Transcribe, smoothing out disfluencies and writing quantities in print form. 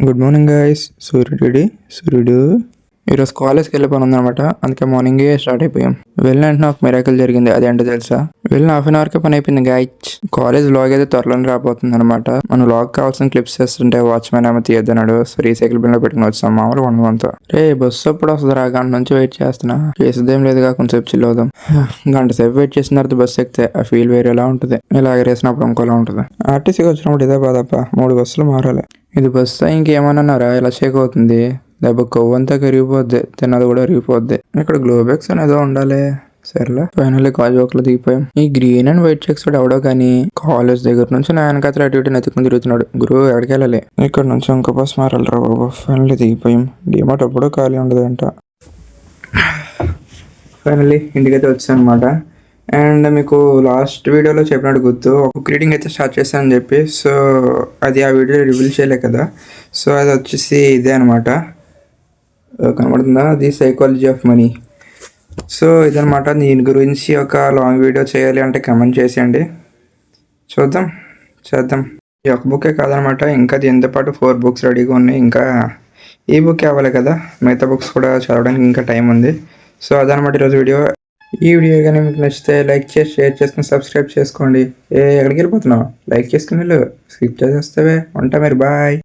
Good morning guys. సూర్యుడు ఈరోజు కాలేజ్కి వెళ్ళే పని ఉందనమాట. అందుకే మార్నింగే స్టార్ట్ అయిపోయాం. వెళ్ళిన వెంటనే ఒక మిరాకిల్ జరిగింది. అదేంటో తెలుసా? వెళ్ళిన హాఫ్ అన్ అవర్కే పని అయిపోయింది గైస్. కాలేజ్ లాగ్ అయితే త్వరలోనే రాబోతుంది అనమాట. మనం లాగ్ కావాల్సిన క్లిప్స్ చేస్తుంటే వాచ్మెన్ ఏమో తీయద్దన్నాడు. సో రీసైకిల్ బిన్ లో పెట్టుకుని వచ్చాం మామూలుగా ఉండడంతో. రే బస్సు ఎప్పుడు వస్తుంది? గంట నుంచి వెయిట్ చేస్తున్నా. చేసేదేం లేదుగా, కొంచెం చిల్ అవుదాం. గంట సేపు వెయిట్ చేసిన తర్వాత బస్సు ఎక్కితే ఆ ఫీల్ వేరేలా ఉంటుంది. ఇలా ఎగరేసినప్పుడు ఇంకోలా ఉంటుంది. ఆర్టీసీకి వచ్చినప్పుడు ఇదే బాధప్ప, 3 బస్సులు మారాలి. ఇది బస్సు ఇంకేమన్నారా? ఇలా షేక్ అవుతుంది. దెబ్బ కొవ్వంతా కరిగిపోద్ది, తిన్నది కూడా అరిగిపోద్ది. ఇక్కడ గ్లోబెక్స్ అనేదో ఉండాలి. సరేలే, ఫైనల్లీ కాజువాకలో దిగిపోయాం. ఈ గ్రీన్ అండ్ వైట్ చెక్స్ ఎవడో కానీ కాలేజ్ దగ్గర నుంచి నా వెనకాతలు అటు ఇటు నెత్తుకుని తిరుగుతున్నాడు. గురువు ఎక్కడికి వెళ్ళాలి? ఇక్కడ నుంచి ఇంకో బస్ మారాలరా బాబు. ఫైనల్లీ దిగిపోయాం. డిమార్ట్ ఎప్పుడూ ఖాళీ ఉండదంట. ఫైనల్లీ ఇంటికైతే వచ్చాను అనమాట. అండ్ మీకు లాస్ట్ వీడియోలో చెప్పినట్టు గుర్తు, ఒక బుక్ రీడింగ్ అయితే స్టార్ట్ చేశానని చెప్పి. సో అది ఆ వీడియో రివీల్ చేయలే కదా. సో అది వచ్చేసి ఇదే అనమాట. కనబడుతుందా? The psychology of money. So ఇదనమాట. దీని గురించి ఒక లాంగ్ వీడియో చేయాలి అంటే కమెంట్ చేసేయండి, చేద్దాం. ఈ ఒక బుక్కే కాదనమాట, ఇంకా దీంతో పాటు 4 బుక్స్ రెడీగా ఉన్నాయి. ఇంకా ఈ బుక్ అవ్వాలి కదా, మిగతా బుక్స్ కూడా చదవడానికి ఇంకా టైం ఉంది. సో అదనమాట ఈరోజు వీడియో. ఈ వీడియో కానీ మీకు నచ్చితే లైక్ చేసి, షేర్ చేసుకుని, సబ్స్క్రైబ్ చేసుకోండి. ఎక్కడికి వెళ్ళిపోతున్నావు? లైక్ చేసుకుని వెళ్ళు, స్కిప్ చేసేస్తావే. ఉంటా మరి, బాయ్.